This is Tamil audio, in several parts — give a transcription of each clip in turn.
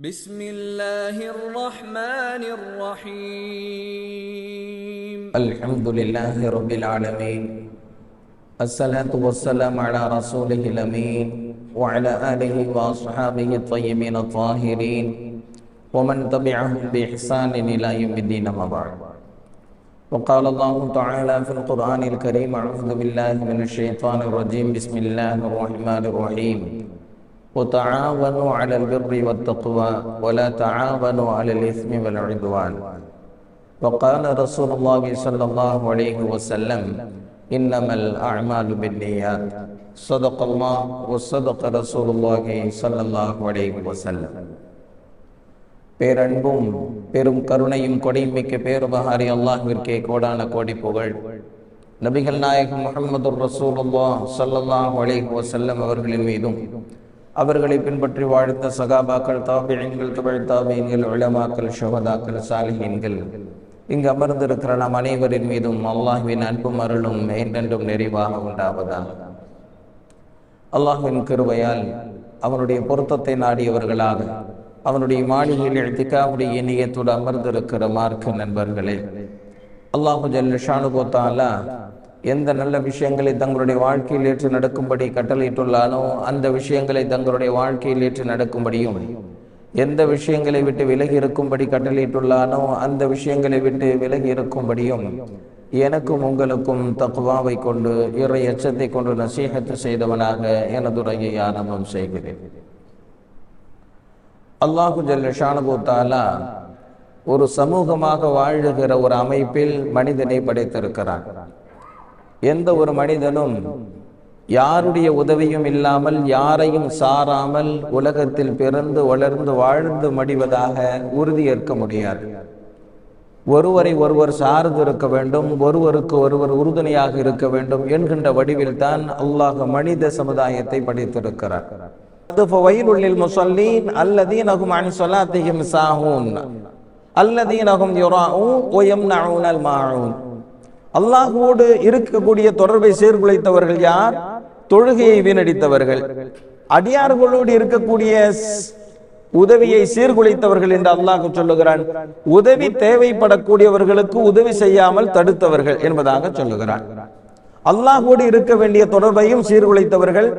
بسم الله الرحمن الرحيم الحمد لله رب العالمين الصلاة والسلام على رسوله الأمين وعلى آله وأصحابه الطيبين الطاهرين ومن تبعهم بإحسان إلى يوم الدين أما بعد. وقال الله تعالى في القرآن الكريم: أعوذ بالله من الشيطان الرجيم، بسم الله الرحمن الرحيم. وتعاونوا على البر والتقوى ولا تعاونوا على الإثم والعدوان. وقال رسول الله صلى الله عليه وسلم: إنما الأعمال بالنيات. صدق الله وصدق رسول الله صلى الله عليه وسلم. பேரன்பும் பெரும் கருணையும் கொடைமிக்க பேருபகாரி அல்லாஹ்விற்கே கோடான கோடி புகழ். நபிகள் நாயகம் முஹம்மது ரசூலுல்லாஹ் ஸல்லல்லாஹு அலைஹி வஸல்லம் அவர்களின் மீதும், அவர்களை பின்பற்றி வாழ்ந்த சகாபாக்கள், தாபிஈன்கள், தபஅ தாபிஈன்கள், உலமாக்கள், ஷுஹதாக்கள், சாலிஹீன்கள், இங்கு அமர்ந்திருக்கிற நாம் அனைவரின் மீதும் அல்லாஹ்வின் அன்பும் அருளும் என்றென்றும் நிறைவாக உண்டாவதாக. அல்லாஹ்வின் கிருபையால் அவனுடைய பொருத்தத்தை நாடியவர்களாக அவனுடைய மாளிகையில் இத்திகாவுடைய நியத்தோடு அமர்ந்திருக்கிற மார்க்க நண்பர்களே, அல்லாஹு ஜல்ல ஷானுஹு தஆலா எந்த நல்ல விஷயங்களை தங்களுடைய வாழ்க்கையில் ஏற்று நடக்கும்படி கட்டளையிட்டுள்ளானோ அந்த விஷயங்களை தங்களுடைய வாழ்க்கையில் ஏற்று நடக்கும்படியும், எந்த விஷயங்களை விட்டு விலகி இருக்கும்படி கட்டளையிட்டுள்ளானோ அந்த விஷயங்களை விட்டு விலகி இருக்கும்படியும் எனக்கும் உங்களுக்கும் தக்வாவை கொண்டு இறை அச்சத்தை கொண்டு நசீஹத்து செய்தவனாக எனதுரையை ஆரம்பம் செய்கிறேன். அல்லாஹு ஜல்ல ஷானுஹு தஆலா ஒரு சமூகமாக வாழுகிற ஒரு அமைப்பில் மனிதனை படைத்திருக்கிறான். எந்த ஒரு மனிதனும் யாருடைய உதவியும் இல்லாமல், யாரையும் சாராமல் உலகத்தில் பிறந்து வளர்ந்து வாழ்ந்து மடிவதாக உறுதியேற்க முடியாது. ஒருவரை ஒருவர் சார்ந்து இருக்க வேண்டும், ஒருவருக்கு ஒருவர் உறுதுணையாக இருக்க வேண்டும் என்கின்ற வடிவில் தான் அல்லாஹ் மனித சமுதாயத்தை படைத்திருக்கிறார். அல்லாஹ்வோடு இருக்கக்கூடிய தொடர்பை சீர்குலைத்தவர்கள் யார்? தொழுகையை வீணடித்தவர்கள். அடியார்களோடு இருக்கக்கூடிய உதவியை சீர்குலைத்தவர்கள் என்று அல்லாஹ் சொல்லுகிறான். உதவி தேவைப்படக்கூடியவர்களுக்கு உதவி செய்யாமல் தடுத்தவர்கள் என்பதாக சொல்லுகிறான். அல்லாஹ்வோடு இருக்க வேண்டிய தொடர்பையும் சீர்குலைத்தவர்கள்,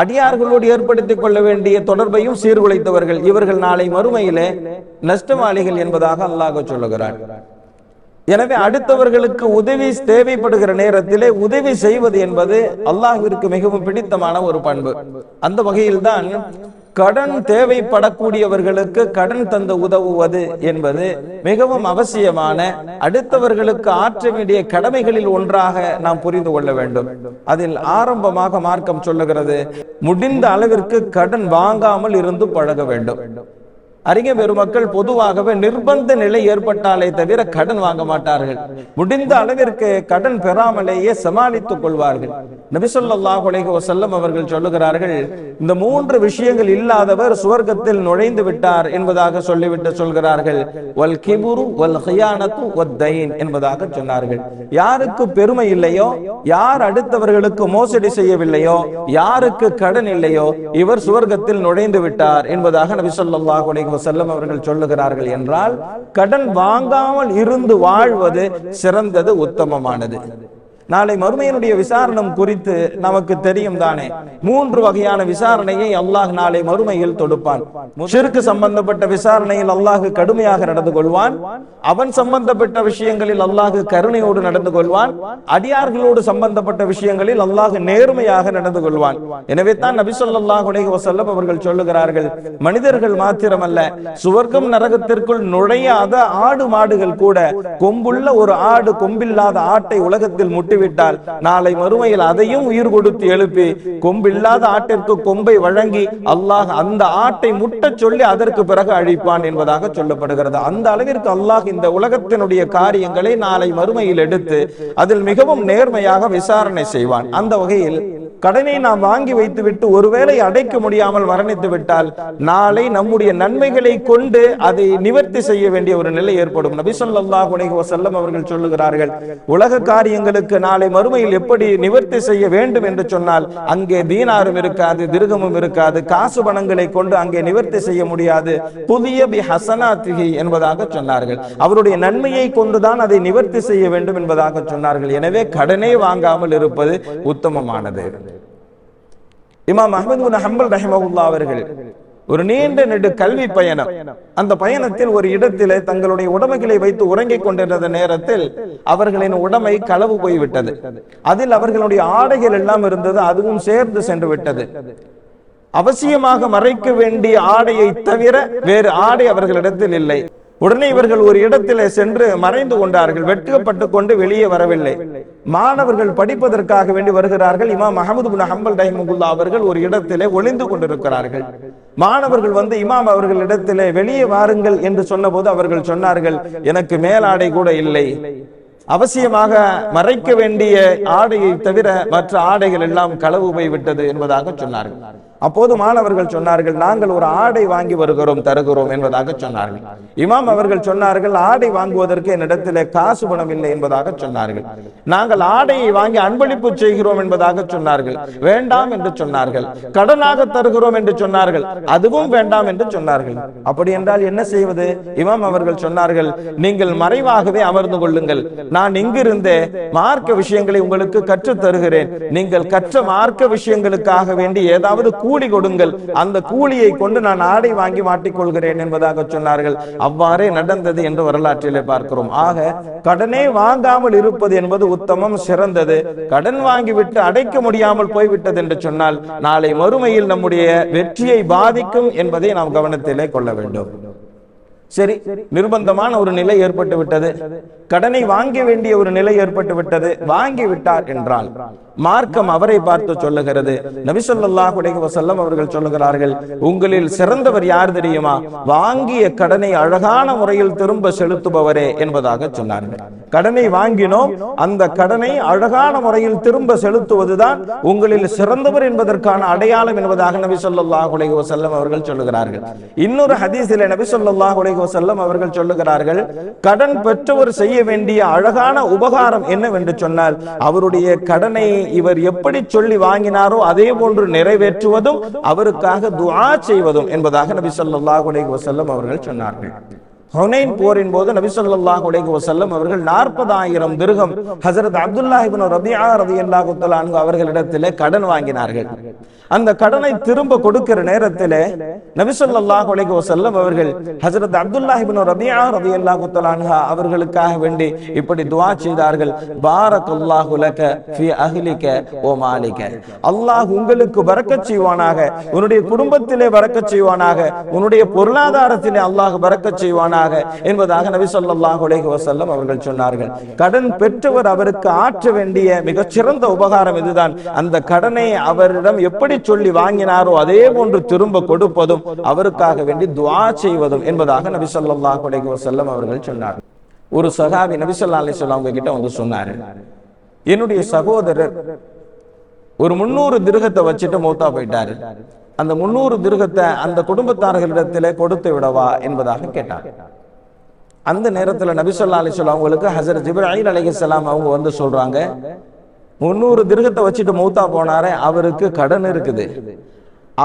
அடியார்களோடு ஏற்படுத்திக் கொள்ள வேண்டிய தொடர்பையும் சீர்குலைத்தவர்கள், இவர்கள் நாளை மறுமையிலே நஷ்டவாளிகள் என்பதாக அல்லாஹ் சொல்லுகிறான். எனவே அடுத்தவர்களுக்கு உதவி தேவைப்படுகிற நேரத்திலே உதவி செய்வது என்பது அல்லாஹ்விற்கு மிகவும் பிடித்தமான ஒரு பண்பு. அந்த வகையில் தான் கடன் தேவைப்படக்கூடியவர்களுக்கு கடன் தந்து உதவுவது என்பது மிகவும் அவசியமான, அடுத்தவர்களுக்கு ஆற்ற வேண்டிய கடமைகளில் ஒன்றாக நாம் புரிந்து கொள்ள வேண்டும். அதில் ஆரம்பமாக மார்க்கம் சொல்லுகிறது, முடிந்த அளவிற்கு கடன் வாங்காமல் இருந்து பழக வேண்டும். அறிஞர் பெருமக்கள் பொதுவாகவே நிர்பந்த நிலை ஏற்பட்டாலே தவிர கடன் வாங்க மாட்டார்கள். முடிந்த அளவிற்கு கடன் பெறாமலேயே சமாளித்துக் கொள்வார்கள். நபி ஸல்லல்லாஹு அலைஹி வஸல்லம் அவர்கள் சொல்லுகிறார்கள், இந்த மூன்று விஷயங்கள் இல்லாதவர் சுவர்க்கத்தில் நுழைந்து விட்டார் என்பதாக சொல்லிவிட்டு சொல்கிறார்கள், வல் கிபுரு வல் ஹியானத்து வத்தைன் என்பதாக சொன்னார்கள். யாருக்கு பெருமை இல்லையோ, யார் அடுத்தவர்களுக்கு மோசடி செய்யவில்லையோ, யாருக்கு கடன் இல்லையோ, இவர் சுவர்க்கத்தில் நுழைந்து விட்டார் என்பதாக நபி ஸல்லல்லாஹு அலைஹி வஸல்லம் அவர்கள் சொல்லுகிறார்கள். என்றால் கடன் வாங்காமல் இருந்து வாழ்வது சிறந்தது, உத்தமமானது. நாளை மறுமையினுடைய விசாரணம் குறித்து நமக்கு தெரியும் தானே. மூன்று வகையான விசாரணையை அல்லாஹ் நாளை மறுமையில் தொடுப்பான். ஷிர்க் சம்பந்தப்பட்ட விசாரணையில் அல்லாஹ் கடுமையாக நடந்து கொள்வான். அவன் சம்பந்தப்பட்ட விஷயங்களில் அல்லாஹ் கருணையோடு நடந்து கொள்வான். அடியார்களோடு சம்பந்தப்பட்ட விஷயங்களில் அல்லாஹ் நேர்மையாக நடந்து கொள்வான். எனவே தான் நபி ஸல்லல்லாஹு அலைஹி வஸல்லம் அவர்கள் சொல்லுகிறார்கள், மனிதர்கள் மாத்திரமல்ல, சுவர்க்கம் நரகத்திற்குள் நுழையாத ஆடு மாடுகள் கூட கொம்புள்ள ஒரு ஆடு கொம்பில்லாத ஆட்டை உலகத்தில் முட்டி விட்டால் நாளை மறுமையில் அதையும் உயிர் கொடுத்து எழுப்பி கொம்பில்லாத ஆட்டிற்கு கொம்பை வழங்கி அல்லாஹ் அந்த ஆட்டை முட்டச் சொல்லி அதற்கு பிறகு அழிப்பான் என்பதாக சொல்லப்படுகிறது. அந்த அளவிற்கு அல்லாஹ் இந்த உலகத்தினுடைய காரியங்களை நாளை மறுமையில் எடுத்து அதில் மிகவும் நேர்மையாக விசாரணை செய்வான். அந்த வகையில் கடனை நாம் வாங்கி வைத்து விட்டு ஒருவேளை அடைக்க முடியாமல் மரணித்து விட்டால் நாளை நம்முடைய நன்மைகளை கொண்டு அதை நிவர்த்தி செய்ய வேண்டிய ஒரு நிலை ஏற்படும். நபி ஸல்லல்லாஹு அலைஹி வஸல்லம் அவர்கள் சொல்லுகிறார்கள், உலக காரியங்களுக்கு நாளை மறுமையில் எப்படி நிவர்த்தி செய்ய வேண்டும் என்று சொன்னால் அங்கே தீனாரும் இருக்காது, திர்கமும் இருக்காது, காசு பணங்களை கொண்டு அங்கே நிவர்த்தி செய்ய முடியாது. புதிய பி ஹஸனாத்திஹி என்பதாக சொன்னார்கள். அவருடைய நன்மையை கொண்டுதான் அதை நிவர்த்தி செய்ய வேண்டும் என்பதாக சொன்னார்கள். எனவே கடனே வாங்காமல் இருப்பது உத்தமமானது. இமாம் அஹ்மத் பின் ஹம்பல் ரஹிமஹுல்லாஹ் அவர்கள் ஒரு நீண்ட நெடு கல்வி பயணம், அந்த பயணத்தில் ஒரு இடத்திலே தங்களுடைய உடைமைகளை வைத்து உறங்கிக் கொண்டிருந்த நேரத்தில் அவர்களின் உடைமை களவு போய்விட்டது. அதில் அவர்களுடைய ஆடைகள் எல்லாம் இருந்தது, அதுவும் சேர்ந்து சென்று விட்டது. அவசியமாக மறைக்க வேண்டிய ஆடையை தவிர வேறு ஆடை அவர்களிடத்தில் இல்லை. உடனே இவர்கள் ஒரு இடத்திலே சென்று மறைந்து கொண்டார்கள். வெட்கப்பட்டு கொண்டு வெளியே வரவில்லை. மாணவர்கள் படிப்பதற்காக வேண்டி வருகிறார்கள். இமாம் அஹ்மத் பின் ஹம்பல் ரஹிமஹுல்லாஹ் அவர்கள் ஒரு இடத்திலே ஒளிந்து கொண்டிருக்கிறார்கள். மாணவர்கள் வந்து இமாம் அவர்களிடத்திலே வெளியே வாருங்கள் என்று சொன்னபோது அவர்கள் சொன்னார்கள், எனக்கு மேலாடை கூட இல்லை, அவசியமாக மறைக்க வேண்டிய ஆடையை தவிர மற்ற ஆடைகள் எல்லாம் களவு போய்விட்டது என்பதாக சொன்னார்கள். அப்போது மாணவர்கள் சொன்னார்கள், நாங்கள் ஒரு ஆடை வாங்கி வருகிறோம், தருகிறோம் என்பதாக சொன்னார்கள். இமாம் அவர்கள் சொன்னார்கள், ஆடை வாங்குவதற்கு என்னிடத்திலே காசு பணம் இல்லை என்பதாக சொன்னார்கள். நாங்கள் ஆடையை வாங்கி அன்பளிப்பு செய்கிறோம் என்பதாக சொன்னார்கள். வேண்டாம் என்று சொன்னார்கள். கடனாக தருகிறோம் என்று சொன்னார்கள். அதுவும் வேண்டாம் என்று சொன்னார்கள். அப்படி என்றால் என்ன செய்வது? இமாம் அவர்கள் சொன்னார்கள், நீங்கள் மறைவாகவே அமர்ந்து கொள்ளுங்கள், நான் இங்கிருந்தே மார்க்க விஷயங்களை உங்களுக்கு கற்றுத் தருகிறேன். நீங்கள் கற்ற மார்க்க விஷயங்களுக்காக வேண்டி ஏதாவது கூலி கொடுங்கள், அந்த கூலியை கொண்டு நான் ஆடை வாங்கி மாட்டிக்கொள்கிறேன் என்பதாக சொன்னார்கள். அவ்வாறே நடந்தது என்று வரலாற்றிலே பார்க்கிறோம். ஆக கடனே வாங்காமல் இருப்பது என்பது உத்தமம், சிறந்தது. கடன் வாங்கிவிட்டு அடைக்க முடியாமல் போய்விட்டது என்று சொன்னால் நாளை மறுமையில் நம்முடைய வெற்றியை பாதிக்கும் என்பதை நாம் கவனத்திலே கொள்ள வேண்டும். சரி, நிர்பந்தமான ஒரு நிலை ஏற்பட்டு விட்டது, கடனை வாங்க வேண்டிய ஒரு நிலை ஏற்பட்டு விட்டது. வாங்கி விட்டார் என்றால் மார்க்கம் அவரை பார்த்து சொல்லுகிறது. நபி ஸல்லல்லாஹு அலைஹி வஸல்லம் அவர்கள் சொல்லுகிறார்கள், உங்களில் சிறந்தவர் யார் தெரியுமா? வாங்கிய கடனை அழகான முறையில் திரும்ப செலுத்துபவரே என்பதாக சொன்னார்கள். கடனை வாங்கினோம், அந்த கடனை அழகான முறையில் திரும்ப செலுத்துவதுதான் உங்களில் சிறந்தவர் என்பதற்கான அடையாளம் என்பதாக நபி ஸல்லல்லாஹு அலைஹி வஸல்லம் அவர்கள் சொல்லுகிறார்கள். இன்னொரு ஹதீஸிலே நபி ஸல்லல்லாஹு அலைஹி வஸல்லம் அவர்கள் சொல்லுகிறார்கள், கடன் பெற்றவர் செய்ய வேண்டிய அழகான உபகாரம் என்னவென்று சொன்னால் அவருடைய கடனை இவர் எப்படி சொல்லி வாங்கினாரோ அதே போன்று நிறைவேற்றுவதும் அவருக்காக துஆ செய்வதும் என்பதாக நபி ஸல்லல்லாஹு அலைஹி வஸல்லம் அவர்கள் சொன்னார்கள். ஹுனைன் போரின் போது நபி ஸல்லல்லாஹு அலைஹி வஸல்லம் அவர்கள் 40,000 திர்ஹம் ஹஜ்ரத் அப்துல்லாஹ் இப்னு ரபிஆ ரலியல்லாஹு தஆலா அன்ஹு அவர்களிடத்திலே கடன் வாங்கினார்கள். அந்த கடனை திரும்ப கொடுக்கிற நேரத்திலே நபி ஸல்லல்லாஹு அலைஹி வஸல்லம் அவர்கள் ஹஜ்ரத் அப்துல்லாஹ் இப்னு ரபிஆ ரலியல்லாஹு தஆலா அன்ஹு அவர்களுக்காக வேண்டி இப்படி துஆ செய்தார்கள், பாரக்கல்லாஹு லக ஃபீ அஹ்லிக வ மாலிக, அல்லாஹ் உங்களுக்கு பரக்கத் செய்வானாக, உன்னுடைய குடும்பத்திலே பரக்கத் செய்வானாக, உன்னுடைய பொருளாதாரத்திலே அல்லாஹ் பரக்கத் செய்வானாக என்பதாக நபி ஸல்லல்லாஹு அலைஹி வஸல்லம் அவர்கள் சொன்னார்கள். கடன் பெற்றவர் அவருக்கு ஆற்ற வேண்டிய மிகச்சிறந்த உபகாரம் இதுதான். அந்த கடனை அவரிடம் எப்படி சொல்லி வாங்கினாரோ அதே போன்று திரும்ப கொடுப்பதும் அவருக்காக வேண்டி துஆ செய்வதும் என்பதாக நபி ஸல்லல்லாஹு அலைஹி வஸல்லம் அவர்கள் சொன்னார்கள். ஒரு சஹாபி நபி ஸல்லல்லாஹு அலைஹி வஸல்லம் அவங்க கிட்ட வந்து சொன்னாரு, என்னுடைய சகோதரர் ஒரு 300 திர்ஹத்தை வச்சுட்டு மௌத்தா போயிட்டாரு, அந்த 300 திர்ஹத்தை அந்த குடும்பத்தார்களிடத்திலே கொடுத்து விடவா என்பதாக கேட்டார். அந்த நேரத்துல நபி ஸல்லல்லாஹு அலைஹி வஸல்லம் அவங்களுக்கு ஹஜ்ரத் ஜிப்ரீல் அலைஹிஸ்ஸலாம் அவங்க வந்து சொல்றாங்க, 300 திர்ஹத்தை வச்சுட்டு மௌத்தா போனாரே, அவருக்கு கடன் இருக்குது,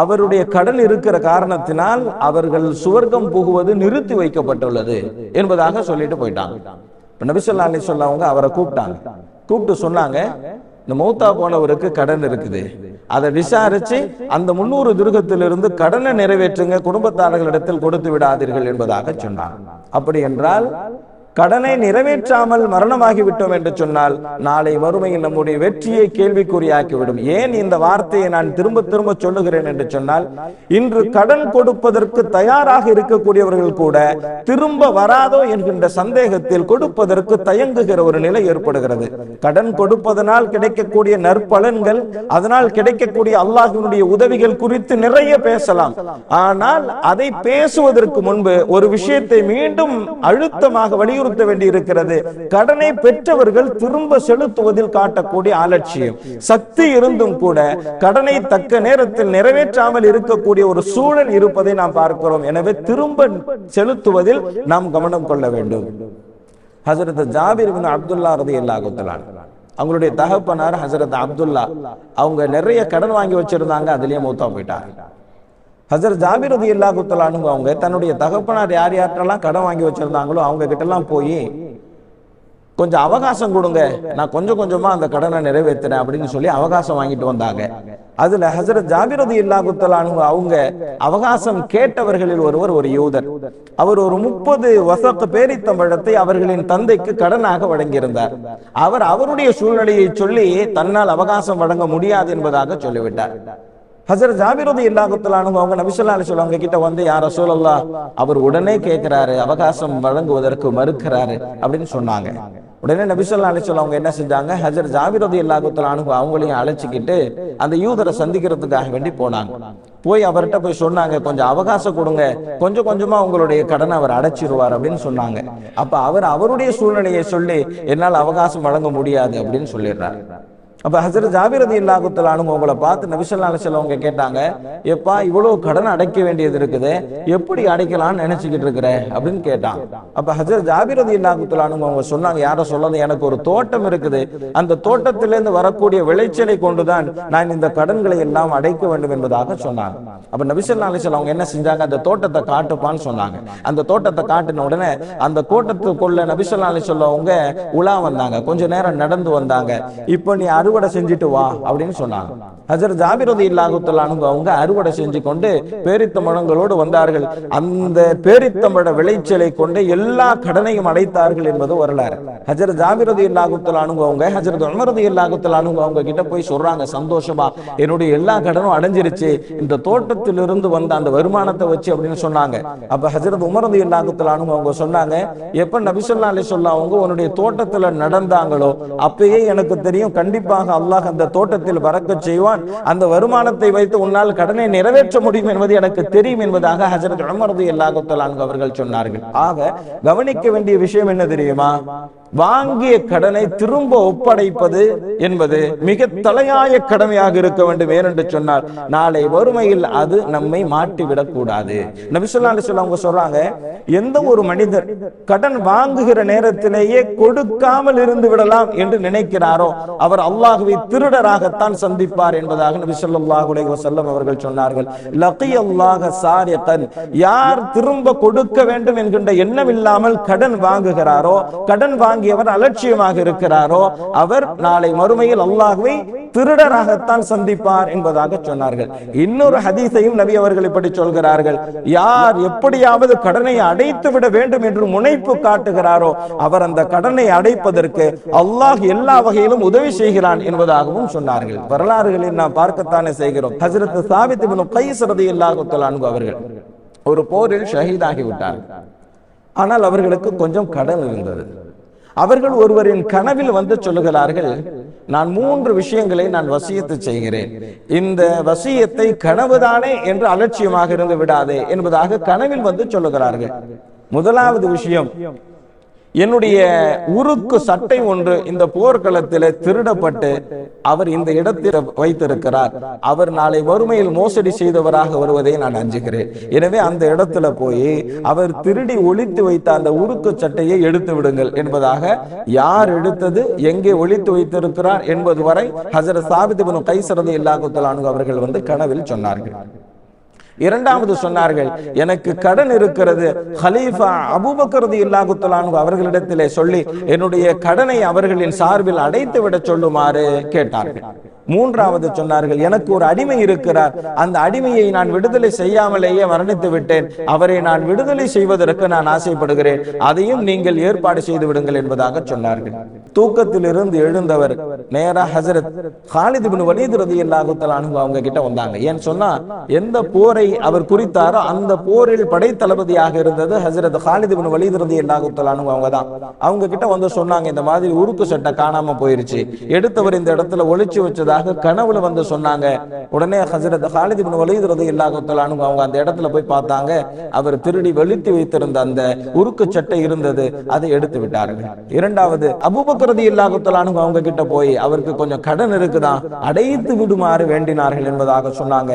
அவருடைய கடன் இருக்கிற காரணத்தினால் அவர்கள் சுவர்க்கம் புகுவது நிறுத்தி வைக்கப்பட்டுள்ளது என்பதாக சொல்லிட்டு போயிட்டாங்க. நபி ஸல்லல்லாஹு அலைஹி வஸல்லம் அவங்க அவரை கூப்பிட்டு சொன்னாங்க, இந்த மௌத்தா போனவருக்கு கடன் இருக்குது, அதை விசாரிச்சு அந்த 300 திர்ஹத்திலிருந்து கடனை நிறைவேற்றுங்க, குடும்பத்தார்களிடத்தில் கொடுத்து விடாதீர்கள் என்பதாக சொன்னாங்க. அப்படி என்றால் கடனை நிறைவேற்றாமல் மரணமாகி விட்டோம் என்று சொன்னால் நாளை மறுமையில் நம்முடைய வெற்றியை கேள்விக்குறியாக்கிவிடும். ஏன் இந்த வார்த்தையை நான் திரும்ப திரும்ப சொல்லுகிறேன் என்று சொன்னால், இன்று கடன் கொடுப்பதற்கு தயாராக இருக்கக்கூடியவர்கள் கூட திரும்ப வராதோ என்கின்ற சந்தேகத்தில் கொடுப்பதற்கு தயங்குகிற ஒரு நிலை ஏற்படுகிறது. கடன் கொடுப்பதனால் கிடைக்கக்கூடிய நற்பலன்கள், அதனால் கிடைக்கக்கூடிய அல்லாஹ்வினுடைய உதவிகள் குறித்து நிறைய பேசலாம். ஆனால் அதை பேசுவதற்கு முன்பு ஒரு விஷயத்தை மீண்டும் அழுத்தமாக வலியுறுத்தி வலியுறுத்த வேண்டி இருக்கிறது. கடனை பெற்றவர்கள் திரும்ப செலுத்துவதில் காட்டக்கூடிய அலட்சியம், சக்தி இருந்தும் கூட கடனை தக்க நேரத்தில் நிறைவேற்றாமல் இருக்கக்கூடிய ஒரு சூழல் இருப்பதை நாம் பார்க்கிறோம். எனவே திரும்ப செலுத்துவதில் நாம் கவனம் கொள்ள வேண்டும். ஹஜ்ரத் ஜாபிர் இப்னு அப்துல்லா ரலியல்லாஹு தஆலா அவங்களுடைய தகப்பனார் ஹஜ்ரத் அப்துல்லா, அவங்க நிறைய கடன் வாங்கி வச்சிருந்தாங்க, அதுலயே மௌத்தா போயிட்டாங்க. ஹஜ்ரத் ஜாபிர் ரலியல்லாஹு தஆலா அவங்க தன்னுடைய தகப்பனார் யார் யார்ட்டெல்லாம் கடன் வாங்கி வச்சிருந்தாங்களோ அவங்க கிட்ட எல்லாம் போய் கொஞ்சம் அவகாசம் கொடுங்க, நான் கொஞ்சம் கொஞ்சமா அந்த கடனை நிறைவேற்றுறேன் அப்படின்னு சொல்லி அவகாசம் வாங்கிட்டு வந்தாங்க. அதுல ஹஜ்ரத் ஜாபிர் ரலியல்லாஹு தஆலா அவங்க அவகாசம் கேட்டவர்களில் ஒருவர் ஒரு யூதர். அவர் ஒரு 30 வசக் பேரித்தம்பழத்தை அவர்களின் தந்தைக்கு கடனாக வழங்கியிருந்தார். அவர் அவருடைய சூழ்நிலையை சொல்லி தன்னால் அவகாசம் வழங்க முடியாது என்பதாக சொல்லிவிட்டார். ஹஜ்ரத் ஜாபிர் ரலியல்லாஹு தஆலா அவங்க நபி ஸல்லல்லாஹு அலைஹி வஸல்லம் கிட்ட வந்து, யா ரசூலல்லாஹ், அவர் உடனே கேட்கிறாரு, அவகாசம் வழங்குவதற்கு மறுக்கிறாரு அப்படின்னு சொன்னாங்க. உடனே நபி ஸல்லல்லாஹு அலைஹி வஸல்லம் அவங்க என்ன செஞ்சாங்க, ஹஜ்ரத் ஜாபிர் ரலியல்லாஹு தஆலா அவங்களையும் அழைச்சிக்கிட்டு அந்த யூதரை சந்திக்கிறதுக்காக வேண்டி போனாங்க. போய் அவர்கிட்ட போய் சொன்னாங்க, கொஞ்சம் அவகாசம் கொடுங்க, கொஞ்சம் கொஞ்சமா உங்களுடைய கடனை அவர் அடைச்சிருவார் அப்படின்னு சொன்னாங்க. அப்ப அவர் அவருடைய சூழ்நிலையை சொல்லி என்னால் அவகாசம் வழங்க முடியாது அப்படின்னு சொல்லிடுறாரு. அப்ப ஹஜ்ரத் ஜாபிர் ரலியல்லாஹு தஆலா உங்களை பார்த்து நபி ஸல்லல்லாஹு அலைஹி வஸல்லம் அவங்க கேட்டாங்க, எப்பா இவ்வளவு கடன் அடைக்க வேண்டியது இருக்குது, எப்படி அடைக்கலாம்னு நினைச்சுக்கிட்டு இருக்கிற அப்படின்னு கேட்டாங்க. அப்ப ஹஜ்ரத் ஜாபிர் ரலியல்லாஹு தஆலா அவங்க சொன்னாங்க, யார சொல்லாத, எனக்கு ஒரு தோட்டம் இருக்குது, அந்த தோட்டத்திலிருந்து வரக்கூடிய விளைச்சலை கொண்டுதான் நான் இந்த கடன்களை எல்லாம் அடைக்க வேண்டும் என்பதாக சொன்னாங்க. அப்ப நபி ஸல்லல்லாஹு அலைஹி வஸல்லம் அவங்க என்ன செஞ்சாங்க, அந்த தோட்டத்தை காட்டுப்பான்னு சொன்னாங்க. அந்த தோட்டத்தை காட்டின உடனே அந்த தோட்டத்துக்குள்ள நபி ஸல்லல்லாஹு அலைஹி வஸல்லம் அவங்க உலா வந்தாங்க, கொஞ்ச நேரம் நடந்து வந்தாங்க. இப்போ நீ அறுவடை செஞ்சுட்டு வா அப்படின்னு சொன்னாங்க. ஹஜ்ரத் ஜாபிர் ரலியல்லாஹு தஆலா அவங்க அறுவடை செஞ்சு கொண்டு பேரித்தம்பழங்களோடு வந்தார்கள். அந்த பேரித்தம்பழ விளைச்சலை கொண்டு எல்லா கடனையும் அடைத்தார்கள் என்பது வரலாறு. ஹஜ்ரத் ஜாபிர் ரலியல்லாஹு தஆலா அவங்க ஹஜ்ரத் உமர் ரலியல்லாஹு தஆலா அவங்க கிட்ட போய் சொல்றாங்க, சந்தோஷமா என்னுடைய எல்லா கடனும் அடைஞ்சிருச்சு, இந்த தோட்டத்திலிருந்து வந்த அந்த வருமானத்தை வச்சு அப்படின்னு சொன்னாங்க. அப்ப ஹஜ்ரத் உமர் ரலியல்லாஹு தஆலா அவங்க சொன்னாங்க, எப்ப நபி ஸல்லல்லாஹு அலைஹி வஸல்லம் அவங்க உன்னுடைய தோட்டத்துல நடந்தாங்களோ அப்பயே எனக்கு தெரியும், கண்டிப்பாக அல்லாஹ் அந்த தோட்டத்தில் பரக்கத் செய்வான், அந்த வருமானத்தை வைத்து உன்னால் கடனை நிறைவேற்ற முடியும் என்பது எனக்கு தெரியும் என்பதாக ஹஜ்ரத் உமர் ரலியல்லாஹு தஆலா அவர்கள் சொன்னார்கள். ஆக கவனிக்க வேண்டிய விஷயம் என்ன தெரியுமா, வாங்கிய கடனை திரும்ப ஒப்படைப்பது என்பது மிக தலையாய கடமையாக இருக்க வேண்டும். ஏனென்று சொன்னால் நாளை வறுமையில் அது நம்மை மாட்டிவிடக் கூடாது. நபி ஸல்லல்லாஹு அலைஹி வஸல்லம் அவங்க சொல்றாங்க, எந்த ஒரு மனிதர் கடன் வாங்குகிற நேரத்திலேயே கொடுக்காமல் இருந்து விடலாம் என்று நினைக்கிறாரோ அவர் அல்லாஹ்வை திருடராகத்தான் சந்திப்பார் என்பதாக நபி ஸல்லல்லாஹு அலைஹி வஸல்லம் அவர்கள் சொன்னார்கள். லகியல்லாஹ சாரிகன், யார் திரும்ப கொடுக்க வேண்டும் என்கின்ற எண்ணம் இல்லாமல் கடன் வாங்குகிறாரோ, கடன் வாங்கியவர் அலட்சியமாக இருக்கிறாரோ, அவர் நாளை மறுமையில் அல்லாஹ்வை திருடராகத்தான் சந்திப்பார் என்பதாக சொன்னார்கள். இன்னொரு ஹதீஸையும் நபி அவர்கள் இப்படி சொல்கிறார்கள், யார் எப்படியாவது கடனை அடைத்து விட வேண்டும் என்று முனைப்பு காட்டுகிறாரோ அவர் அந்த கடனை அடைப்பதற்கு அல்லாஹ் எல்லா வகையிலும் உதவி செய்கிறான் என்பதாகவும் சொன்னார்கள். வரலாறுகளில் நாம் பார்க்கத்தானே செய்கிறோம். ஹஜ்ரத் சாபித் இப்னு கைஸ் ரலியல்லாஹு தஆலா அவர்கள் ஒரு போரில் ஷஹீதாகி விட்டார்கள். ஆனால் அவர்களுக்கு கொஞ்சம் கடன் இருந்தது. அவர்கள் ஒருவரின் கனவில் வந்து சொல்லுகிறார்கள், நான் 3 விஷயங்களை நான் வசியத்து செய்கிறேன், இந்த வசியத்தை கனவுதானே என்று அலட்சியமாக இருந்து விடாதே என்பதாக கனவில் வந்து சொல்லுகிறார்கள். முதலாவது விஷயம், என்னுடைய உருக்கு சட்டை ஒன்று இந்த போர்க்களத்தில் திருடப்பட்டு அவர் இந்த இடத்தில் வைத்திருக்கிறார், அவர் நாளை வறுமையில் மோசடி செய்தவராக வருவதை நான் அஞ்சுகிறேன். எனவே அந்த இடத்துல போய் அவர் திருடி ஒளித்து வைத்த அந்த உருக்கு சட்டையை எடுத்து விடுங்கள் என்பதாக, யார் எடுத்தது, எங்கே ஒளித்து வைத்திருக்கிறார் என்பது வரை ஹஜ்ரத் சாபித் இப்னு கைஸ் ரலியல்லாஹு தஆலா அவர்கள் வந்து கனவில் சொன்னார்கள். இரண்டாவது சொன்னார்கள், எனக்கு கடன் இருக்கிறது, ஹலீஃபா அபூபக்கர் ரலியல்லாஹு தஆலா அவர்களிடத்திலே சொல்லி என்னுடைய கடனை அவர்களின் சார்பில் அடைத்து விட சொல்லுமாறு கேட்டார்கள். மூன்றாவது சொன்னார்கள், எனக்கு ஒரு அடிமை இருக்கிறார், அந்த அடிமையை நான் விடுதலை செய்யாமலேயே மரணித்து விட்டேன், அவரை நான் விடுதலை செய்வதற்கு நான் ஆசைப்படுகிறேன், அதையும் நீங்கள் ஏற்பாடு செய்து விடுங்கள் என்பதாக சொன்னார்கள். தூக்கத்தில் இருந்து எழுந்தவர் நேரா ஹஜ்ரத் காலித் இப்னு வலீத் ரலியல்லாஹு தஆலா அவங்க கிட்ட வந்தாங்க. ஏன் சொன்னா, எந்த போரை அவர் குறித்தாரோ அந்த போரில் படைத்தளபதியாக இருந்தது ஹஜ்ரத் காலித் இப்னு வலீத் ரலியல்லாஹு தஆலா அவங்க தான். அவங்க கிட்ட வந்து சொன்னாங்க, இந்த மாதிரி உருக்கு சட்டை காணாம போயிருச்சு, எடுத்தவர் இந்த இடத்துல ஒளிச்சு வச்சதா என்பதாக கனவுல வந்து சொன்னாங்க. உடனே ஹஜ்ரத் ஹாலித் இப்னு வலீத் ரலியல்லாஹு தஆலா அன்ஹு அவங்க அந்த இடத்துல போய் பார்த்தாங்க. அவர் திருடி வெளுத்து வைத்திருந்த அந்த உருக்கு சட்டை இருந்தது, அதை எடுத்து விட்டார்கள். இரண்டாவது அபூபக்கர் ரலியல்லாஹு தஆலா அன்ஹு அவங்க கிட்ட போய் அவருக்கு கொஞ்சம் கடன் இருக்குதான், அடைத்து விடுமாறு வேண்டினார்கள் என்பதாக சொன்னாங்க.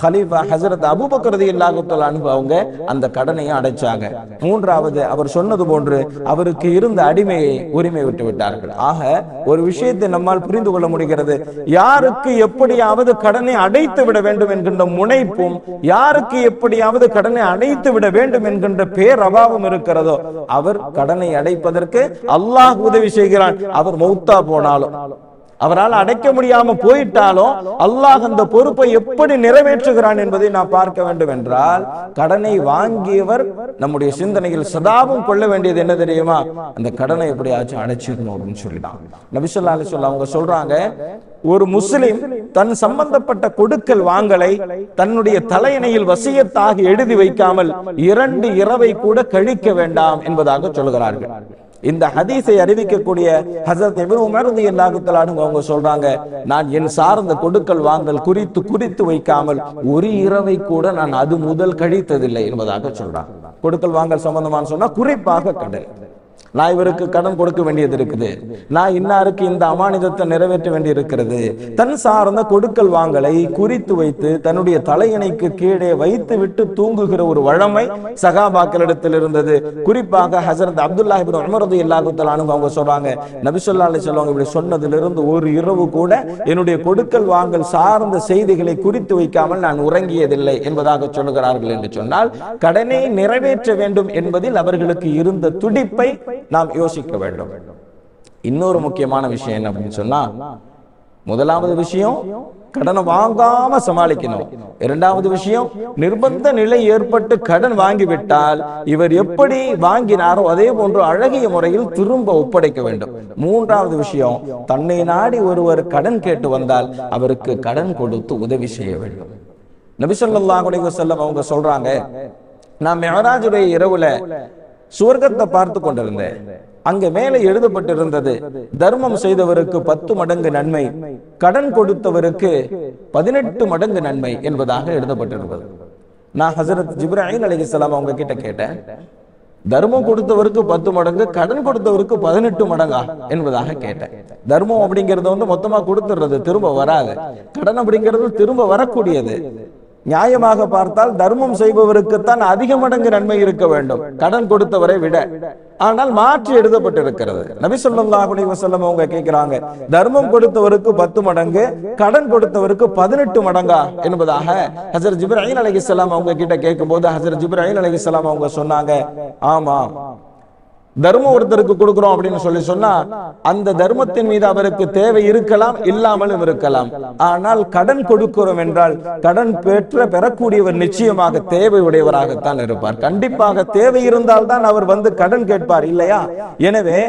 ஹலீஃபா ஹஜ்ரத் அபூபக்கர் ரலியல்லாஹு தஆலா அன்ஹு அவங்க அந்த கடனையும் அடைச்சாங்க. மூன்றாவது அவர் சொன்னது போன்று அவருக்கு இருந்த அடிமையை உரிமை விட்டு விட்டார்கள். ஆக ஒரு விஷயத்தை நம்மால் புரிந்து கொள்ள முடிகிறது. யாருக்கு எப்படியாவது கடனை அடைத்து விட வேண்டும் என்கின்ற முனைப்பும், யாருக்கு எப்படியாவது கடனை அடைத்து விட வேண்டும் என்கின்ற பேரபாவம் இருக்கிறதோ அவர் கடனை அடைப்பதற்கு அல்லாஹ் உதவி செய்கிறான். அவர் மௌத்தா போனாலும், அவரால் அடைக்க முடியாம போயிட்டாலும் அல்லாஹ் அந்த பொறுப்பை எப்படி நிறைவேற்றுகிறான் என்பதை நாம் பார்க்க வேண்டும். என்றால் கடனை வாங்கியவர் நம்முடைய சிந்தனையில் சதாவும் கொள்ள வேண்டியது என்ன தெரியுமா? அந்த கடனை எப்படியாச்சும் அடைச்சிடணும் அப்படின்னு சொல்லிட்டாங்க. நபி ஸல்லல்லாஹு அலைஹி வஸல்லம் அவங்க சொல்றாங்க, ஒரு முஸ்லிம் தன் சம்பந்தப்பட்ட கொடுக்கல் வாங்கலை தன்னுடைய தலையணையில் வசியத்தாக எழுதி வைக்காமல் 2 இரவை கூட கழிக்க வேண்டாம் என்பதாக சொல்கிறார்கள். இந்த ஹதீஸை அறிவிக்கக்கூடிய ஹஜ்ரத் இப்னு உமர் ரலியல்லாஹு தஆலா அவங்க சொல்றாங்க, நான் என் சார்ந்த கொடுக்கல் வாங்கல் குறித்து வைக்காமல் 1 இரவை கூட நான் அது முதல் கழித்ததில்லை என்பதாக சொல்றாங்க. கொடுக்கல் வாங்கல் சம்பந்தமான சொன்னா குறிப்பாக கடன், நான் இவருக்கு கடன் கொடுக்க வேண்டியது இருக்குது, நான் இன்னாருக்கு இந்த அமானிதத்தை நிறைவேற்ற வேண்டி இருக்கிறது, தன் சார்ந்த கொடுக்கல் வாங்கலை குறித்து வைத்து தன்னுடைய தலையணைக்கு கீழே வைத்து விட்டு தூங்குகிற ஒரு வழமை சகாபாக்களிடத்தில் இருந்தது. குறிப்பாக ஹஜ்ரத் அப்துல்லாஹ் இப்னு உமர் ரலியல்லாஹு தஆலா அன்ஹு அவங்க சொல்றாங்க, நபி ஸல்லல்லாஹு அலைஹி வஸல்லம் இப்படி சொன்னதிலிருந்து 1 இரவு கூட என்னுடைய கொடுக்கல் வாங்கல் சார்ந்த செய்திகளை குறித்து வைக்காமல் நான் உறங்கியதில்லை என்பதாக சொல்லுகிறார்கள். என்று சொன்னால் கடனை நிறைவேற்ற வேண்டும் என்பதில் அவர்களுக்கு இருந்த துடிப்பை நாம் யோசிக்க வேண்டும். இன்னொரு முக்கியமான விஷயம் என்ன அப்படின்னு சொன்னா, முதலாவது விஷயம் கடனை வாங்காம சமாளிக்கணும். இரண்டாவது விஷயம், நிர்பந்த நிலை ஏற்பட்டு கடன் வாங்கிவிட்டால் இவர் எப்படி வாங்கினாரோ அதே போன்று அழகிய முறையில் திரும்ப ஒப்படைக்க வேண்டும். மூன்றாவது விஷயம், தன்னை நாடி ஒருவர் கடன் கேட்டு வந்தால் அவருக்கு கடன் கொடுத்து உதவி செய்ய வேண்டும். நபி ஸல்லல்லாஹு அலைஹி வஸல்லம் அவங்க சொல்றாங்க, நான் மிஅராஜுடைய இரவுல சுவர்க்கத்தை பார்த்து கொண்டிருந்தேன். அங்க மேலே எழுதப்பட்டிருந்தது, தர்மம் செய்தவருக்கு 10 மடங்கு நன்மை, கடன் கொடுத்தவருக்கு 18 மடங்கு நன்மை என்பதாக எழுதப்பட்டிருந்தது. நான் ஹஜ்ரத் ஜிப்ராயில் அலைஹிஸ்ஸலாம் அவங்க கிட்ட கேட்டேன், தர்மம் கொடுத்தவருக்கு 10 மடங்கு, கடன் கொடுத்தவருக்கு 18 மடங்கா என்பதாக கேட்டேன். தர்மம் அப்படிங்கிறது மொத்தமா கொடுத்துடுறது, திரும்ப வராது. கடன் அப்படிங்கிறது திரும்ப வரக்கூடியது. நியாயமாக பார்த்தால் தர்மம் செய்பவருக்குத்தான் அதிக மடங்கு நன்மை இருக்க வேண்டும் கடன் கொடுத்தவரை விட. ஆனால் மாற்றி எழுதப்பட்டிருக்கிறது. நபி ஸல்லல்லாஹு அலைஹி வஸல்லம் அவங்க கேட்கிறாங்க, தர்மம் கொடுத்தவருக்கு 10 மடங்கு, கடன் கொடுத்தவருக்கு 18 மடங்கா என்பதாக ஹஜ்ரத் ஜிப்ராயில் அலைஹிஸ்ஸலாம் அவங்க கிட்ட கேட்கும்போது ஹஜ்ரத் ஜிப்ராயில் அலைஹிஸ்ஸலாம் அவங்க சொன்னாங்க, ஆமா, தர்மம் ஒருத்தருக்கு கொடுக்கிறோம் அப்படின்னு சொன்னா அந்த தர்மத்தின் மீது அவருக்கு தேவை இருக்கலாம், இல்லாமலும் இருக்கலாம். ஆனால் கடன் கொடுக்கிறோம் என்றால் கடன் பெறக்கூடியவர் நிச்சயமாக தேவை உடையவராகத்தான் இருப்பார். கண்டிப்பாக தேவை இருந்தால் தான் அவர் வந்து கடன் கேட்பார், இல்லையா? எனவே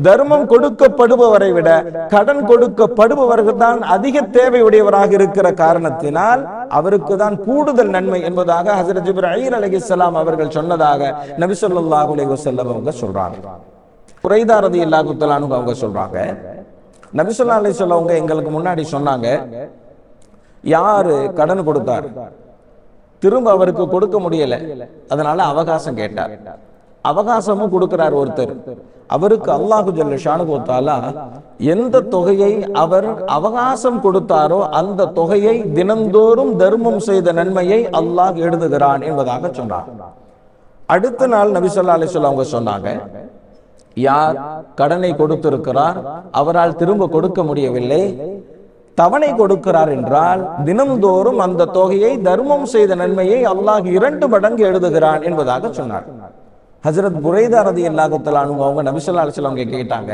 தர்மம் கொடுக்கப்படுபவரை விட கடன் கொடுக்கப்படுபவர்கள் தான் அதிக தேவை உடையவராக இருக்கிற காரணத்தினால் அவருக்கு தான் கூடுதல் நன்மை என்பதாக ஹஜ்ரத் ஜிப்ராயில் அலைஹிஸ்ஸலாம் அவர்கள் சொன்னதாக நபி ஸல்லல்லாஹு அலைஹி வஸல்லம் அவங்க சொல்றாங்க. புரைதா ரலியல்லாஹு தஆலா அன்ஹு அவங்க சொல்றாங்க, நபி ஸல்லல்லாஹு அலைஹி வஸல்லம் அவங்க எங்களுக்கு முன்னாடி சொன்னாங்க, யாரு கடன் கொடுத்தார், திரும்ப அவருக்கு கொடுக்க முடியல, அதனால அவகாசம் கேட்டார், அவகாசமும் கொடுக்கிறார் ஒருத்தர், அவருக்கு அல்லாஹு ஜல்ல ஷானுஹு வ தஆலா எந்த தொகையை அவர் அவகாசம் கொடுத்தாரோ அந்த தொகையை தினந்தோறும் தர்மம் செய்த நன்மையை அல்லாஹ் எழுதுகிறான் என்பதாக சொன்னார். அடுத்த நாள் நபி ஸல்லல்லாஹு அலைஹி வஸல்லம் அவங்க சொன்னாங்க, யார் கடனை கொடுத்திருக்கிறார், அவரால் திரும்ப கொடுக்க முடியவில்லை, தவணை கொடுக்கிறார் என்றால் தினம்தோறும் அந்த தொகையை தர்மம் செய்த நன்மையை அல்லாஹ் 2 மடங்கு எழுதுகிறான் என்பதாக சொன்னார். ஹஜ்ரத் புரைதா ரலியல்லாஹு தஆலா அன்ஹு அவங்க நபி ஸல்லல்லாஹு அலைஹி வஸல்லம் கேட்டாங்க,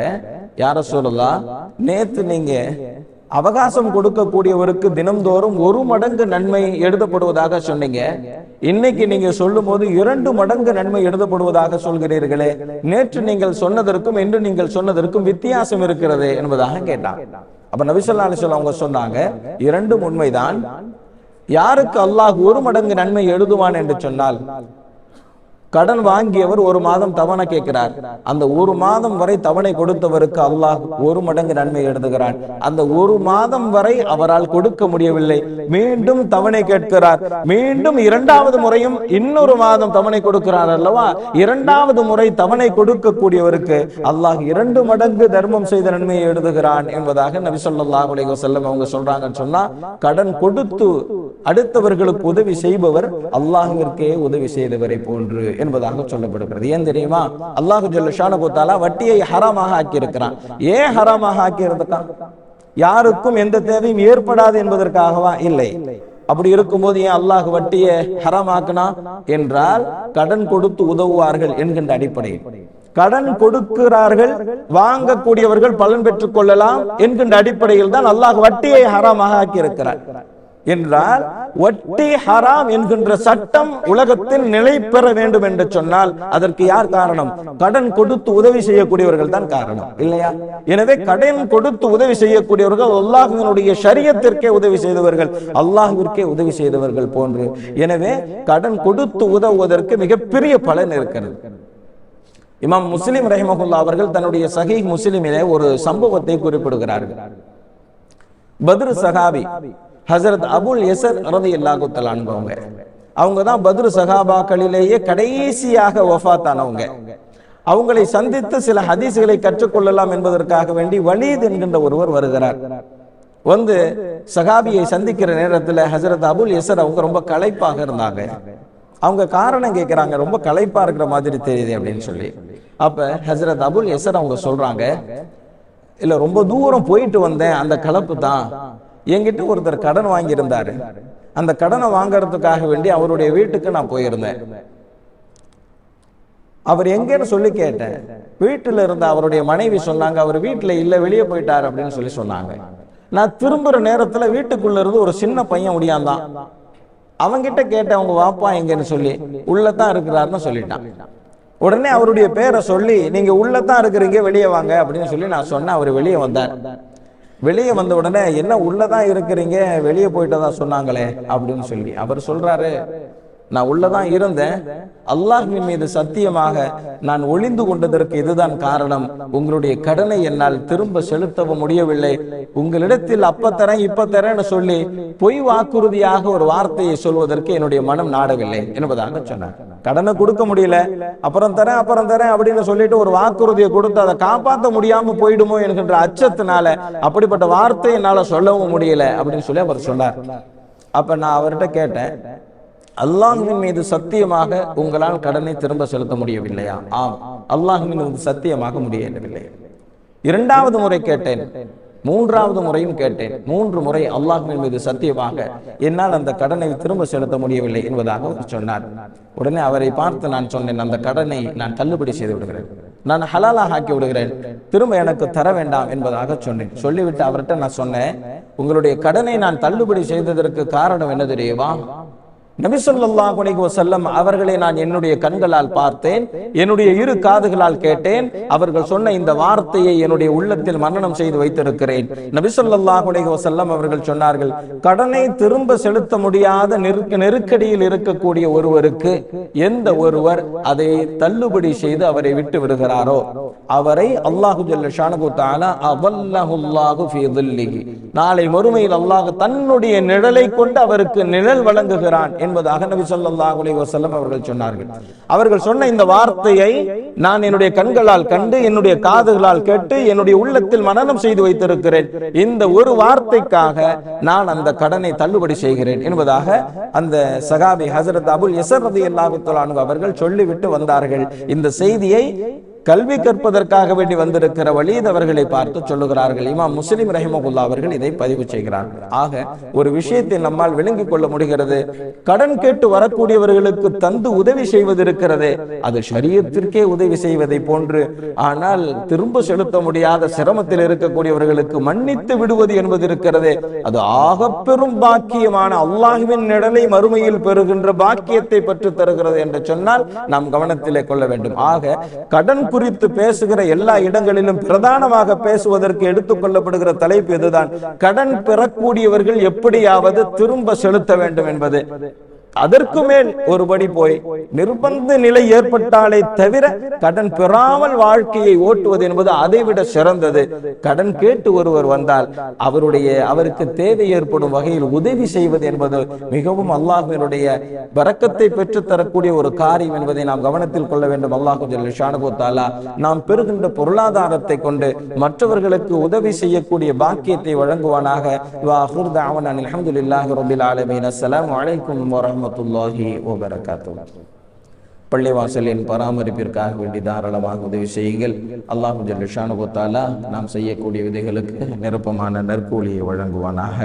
யா ரசூலுல்லாஹ், நேத்து நீங்க அவகாசம் கொடுக்கக்கூடியவருக்கு தினம்தோறும் 1 மடங்கு நன்மை எழுதப்படுவதாக சொன்னீங்க, இன்னைக்கு நீங்க சொல்லும் போது 2 மடங்கு நன்மை எழுதப்படுவதாக சொல்கிறீர்களே, நேற்று நீங்கள் சொன்னதற்கும் இன்று நீங்கள் சொன்னதற்கும் வித்தியாசம் இருக்கிறது என்பதாக கேட்டாங்க. அப்ப நபி ஸல்லல்லாஹு அலைஹி வஸல்லம் அவங்க சொன்னாங்க, 2 உண்மைதான். யாருக்கு அல்லாஹ் 1 மடங்கு நன்மை எழுதுவான் என்று சொன்னால் கடன் வாங்கியவர் ஒரு மாதம் தவணை கேட்கிறார். அந்த ஒரு மாதம் வரை தவணை கொடுத்தவருக்கு அல்லாஹ் 1 மடங்கு நன்மை எழுதுகிறான். அந்த ஒரு மாதம் வரை அவரால் கொடுக்க முடியவில்லை, மீண்டும் தவணை கேட்கிறார். மீண்டும் 2வது முறையும் இன்னொரு மாதம் தவணை கொடுக்கிறார் அல்லவா? 2வது முறை தவணை கொடுக்கக்கூடியவருக்கு அல்லாஹ் 2 மடங்கு தர்மம் செய்த நன்மையை எழுதுகிறான் என்பதாக நபி ஸல்லல்லாஹு அலைஹி வஸல்லம் அவங்க சொல்றாங்கன்னு சொன்னா, கடன் கொடுத்து அடுத்தவர்களுக்கு உதவி செய்பவர் அல்லாஹ்விற்கே உதவி செய்தவரை போன்று என்பதாக சொல்லப்படுகிறது. ஏன் தெரியுமா? அல்லாஹ் ஜல்ல ஷானஹு வ தஆலா வட்டியை ஹராமாக ஆக்கி இருக்கிறான். ஏன் ஹராமாக ஆக்கி இருக்கான்? யாருக்கும் எந்த தேவையும் ஏற்படாது என்பதற்காகவா? இல்லை. அப்படி இருக்கும்போது ஏன் அல்லாஹ் வட்டியை ஹராமாக்குனா என்றால், கடன் கொடுத்து உதவுவார்கள் என்கின்ற அடிப்படையில், கடன் கொடுக்கிறார்கள் வாங்கக்கூடியவர்கள் பலன் பெற்றுக் கொள்ளலாம் என்கின்ற அடிப்படையில் தான் அல்லாஹ் வட்டியை ஹராமாக ஆக்கி இருக்கிறார். என்றால் வட்டி ஹராம் என்கின்ற சட்டம் உலகத்தில் நிலை பெற வேண்டும் என்று சொன்னால் அதற்கு யார் காரணம்? கடன் கொடுத்து உதவி செய்யக்கூடியவர்கள் தான் காரணம், இல்லையா? எனவே கடன் கொடுத்து உதவி செய்யக்கூடியவர்கள் அல்லாஹ்வினுடைய ஷரியத்திற்கே உதவி செய்தவர்கள், அல்லாஹ்விற்கே உதவி செய்தவர்கள் போன்று. எனவே கடன் கொடுத்து உதவுவதற்கு மிகப்பெரிய பலன் இருக்கிறது. இமாம் முஸ்லிம் ரஹிமஹுல்லாஹ் அவர்கள் தன்னுடைய சஹீஹ் முஸ்லிமிலே ஒரு சம்பவத்தை குறிப்பிடுகிறார்கள். பத்ர் சஹாபி ஹஜரத் அபுல் யஸர் ரலியல்லாஹு தஆலா அன்ஹு அவங்க தான் பத்ர் சஹாபாக்களிலேயே கடைசியாக வஃபாத் ஆனவங்க. அவங்களை சந்தித்து சில ஹதீஸ்களை கற்றுக்கொள்ளலாம் என்பதற்காக வேண்டி வலீத் என்கின்ற ஒருவர் வருகிறார். வந்து சஹாபியை சந்திக்கிற நேரத்தில் ஹஜரத் அபுல் யஸர் அவங்க ரொம்ப களைப்பாக இருந்தாங்க. அவங்க காரணம் கேட்கிறாங்க, ரொம்ப களைப்பா இருக்கிற மாதிரி தெரியுது அப்படின்னு சொல்லி. அப்ப ஹஜரத் அபுல் யஸர் அவங்க சொல்றாங்க, இல்ல ரொம்ப தூரம் போயிட்டு வந்தேன், அந்த களைப்பு தான். என்கிட்ட ஒருத்தர் கடன் வாங்கியிருந்தாரு, அந்த கடனை வாங்கறதுக்காக வேண்டி அவருடைய வீட்டுக்கு நான் போயிருந்தேன். அவர் எங்கன்னு சொல்லி கேட்டேன். வீட்டுல இருந்த அவருடைய மனைவி சொன்னாங்க, அவர் வீட்டுல இல்ல, வெளியே போயிட்டாரு அப்படின்னு சொல்லி சொன்னாங்க. நான் திரும்புற நேரத்துல வீட்டுக்குள்ள இருந்து ஒரு சின்ன பையன் முடியாந்தான். அவங்கிட்ட கேட்டேன், அவங்க வாப்பா எங்கன்னு சொல்லி. உள்ளதான் இருக்கிறாருன்னு சொல்லிட்டான். உடனே அவருடைய பேரை சொல்லி, நீங்க உள்ளதான் இருக்கிறீங்க, வெளியே வாங்க அப்படின்னு சொல்லி நான் சொன்னேன். அவர் வெளியே வந்தார். வெளியே வந்த உடனே, என்ன உள்ளதான் இருக்கிறீங்க, வெளியே போயிட்டதா சொன்னாங்களே அப்படின்னு சொல்லி அவர் சொல்றாரு, நான் உள்ளதான் இருந்தேன், அல்லாஹ்வின் மீது சத்தியமாக நான் ஒளிந்து கொண்டதற்கு இதுதான் காரணம். உங்களுடைய கடனை என்னால் திரும்ப செலுத்தவும் முடியவில்லை. உங்களிடத்தில் அப்ப தரேன் இப்ப தரேன்னு சொல்லி பொய் வாக்குறுதியாக ஒரு வார்த்தையை சொல்வதற்கு என்னுடைய மனம் நாடவில்லை என்பதாக சொன்னார். கடனை கொடுக்க முடியல, அப்புறம் தரேன் அப்படின்னு சொல்லிட்டு ஒரு வாக்குறுதியை கொடுத்து அதை காப்பாற்ற முடியாம போயிடுமோ என்கின்ற அச்சத்தினால அப்படிப்பட்ட வார்த்தை என்னால சொல்லவும் முடியல அப்படின்னு சொல்லி அவர் சொன்னார். அப்ப நான் அவர்கிட்ட கேட்டேன், அல்லாஹ்வின் மீது சத்தியமாக உங்களால் கடனை திரும்ப செலுத்த முடியவில்லையா? ஆம், அல்லாஹ்வின் மீது சத்தியமாக முடியவில்லை. 2வது முறை கேட்டேன், 3வது முறையும் கேட்டேன். 3 முறை அல்லாஹ்வின் மீது சத்தியமாக என்னால் அந்த கடனை திரும்ப செலுத்த முடியவில்லை என்பதாக அவர் சொன்னார். உடனே அவரை பார்த்து நான் சொன்னேன், அந்த கடனை நான் தள்ளுபடி செய்து விடுகிறேன், நான் ஹலாலாக ஆக்கி விடுகிறேன், திரும்ப எனக்கு தர வேண்டாம் என்பதாக சொன்னேன். சொல்லிவிட்டு அவர்கிட்ட நான் சொன்னேன், உங்களுடைய கடனை நான் தள்ளுபடி செய்ததற்கு காரணம் என்ன தெரியுமா? நபி ஸல்லல்லாஹு அலைஹி வஸல்லம் அவர்களை நான் என்னுடைய கண்களால் பார்த்தேன், என்னுடைய 2 காதுகளால் கேட்டேன். அவர்கள் சொன்ன இந்த வார்த்தையை என்னுடைய உள்ளத்தில் மனனம் செய்து வைத்திருக்கிறேன். நபி ஸல்லல்லாஹு அலைஹி வஸல்லம் அவர்கள் சொன்னார்கள், கடனை திரும்ப செலுத்த முடியாத நெருக்கடியில் இருக்கக்கூடிய ஒருவருக்கு எந்த ஒருவர் அதை தள்ளுபடி செய்து அவரை விட்டு விடுகிறாரோ அவரை அல்லாஹு ஜல்ல ஷானஹு தஆலா அவல்லஹுல்லாஹு ஃபீ ظில்லிஹி, நாளை மறுமையில் அல்லாஹ் தன்னுடைய நிழலை கொண்டு அவருக்கு நிழல் வழங்குகிறான் என்பதாக நபி ஸல்லல்லாஹு அலைஹி வஸல்லம் அவர்கள் சொன்னார்கள். அவர்கள் சொன்ன இந்த வார்த்தையை நான் என்னுடைய கண்களால் கண்டு, என்னுடைய காதுகளால் கேட்டு, என்னுடைய உள்ளத்தில் மனனம் செய்து வைத்திருக்கிறேன். இந்த ஒரு வார்த்தைக்காக நான் அந்த கடனை தள்ளுபடி செய்கிறேன் என்பதாக அந்த சஹாபி ஹஜரத் அபுல் யஸர் ரலியல்லாஹு தஆலா அன்ஹு அவர்கள் சொல்லிவிட்டு வந்தார்கள். இந்த செய்தியை கல்வி கற்பதற்காக வேண்டி வந்திருக்கிற வலீத் அவர்களை பார்த்து சொல்லுகிறார்கள். இமாம் முஸ்லிம் ரஹிமஹுல்லாஹ் அவர்கள் இதை பதிவு செய்கிறார்கள். ஆக ஒரு விஷயத்தை நம்மால் விளங்கிக் கொள்ள முடிகிறது, கடன் கேட்டு வரக்கூடியவர்களுக்கு தந்து உதவி செய்வது இருக்கிறது, அது ஷரியத்திற்கே உதவி செய்வதை போன்று. ஆனால் திரும்ப செலுத்த முடியாத சிரமத்தில் இருக்கக்கூடியவர்களுக்கு மன்னித்து விடுவது என்பது இருக்கிறது, அது ஆக பெரும் பாக்கியமான அல்லாஹ்வின் நிழலை மறுமையில் பெறுகின்ற பாக்கியத்தை பெற்று தருகிறது என்று சொன்னால் நாம் கவனத்திலே கொள்ள வேண்டும். ஆக கடன் குறித்து பேசுகிற எல்லா இடங்களிலும் பிரதானமாக பேசுவதற்கு எடுத்துக் கொள்ளப்படுகிற தலைப்பு இதுதான், கடன் பெறக்கூடியவர்கள் எப்படியாவது திரும்ப செலுத்த வேண்டும் என்பது. அதற்கு மேல் ஒருபடி போய் நிர்பந்த நிலை ஏற்பட்டாலே தவிர கடன் பெறாமல் வாழ்க்கையை ஓட்டுவது என்பது அதைவிட சிறந்தது. கடன் கேட்டு ஒருவர் வந்தால் அவருக்கு தேவை ஏற்படும் வகையில் உதவி செய்வது என்பது மிகவும் அல்லாஹ்வினுடைய பரக்கத்தை பெற்று தரக்கூடிய ஒரு காரியம் என்பதை நாம் கவனத்தில் கொள்ள வேண்டும். அல்லாஹ் ஜல்ல ஷானஹு தஆலா நாம் பெறுகின்ற பொருளாதாரத்தை கொண்டு மற்றவர்களுக்கு உதவி செய்யக்கூடிய பாக்கியத்தை வழங்குவானாக. வா ஆகிரு தஅவானா அல்ஹம்துலில்லாஹி ரப்பில் ஆலமீன். அஸ்ஸலாமு அலைக்கும் வரஹ்மத்துல்லாஹி வபரகாத்துஹு. பள்ளிவாசலின் பராமரிப்பிற்காக வேண்டி தாராளமாக உதவி செய்யுங்கள். அல்லாஹ் ஜல்ல ஷானஹு தஆலா நாம் செய்யக்கூடிய விதைகளுக்கு நிரப்பமான நற்கூலியை வழங்குவானாக.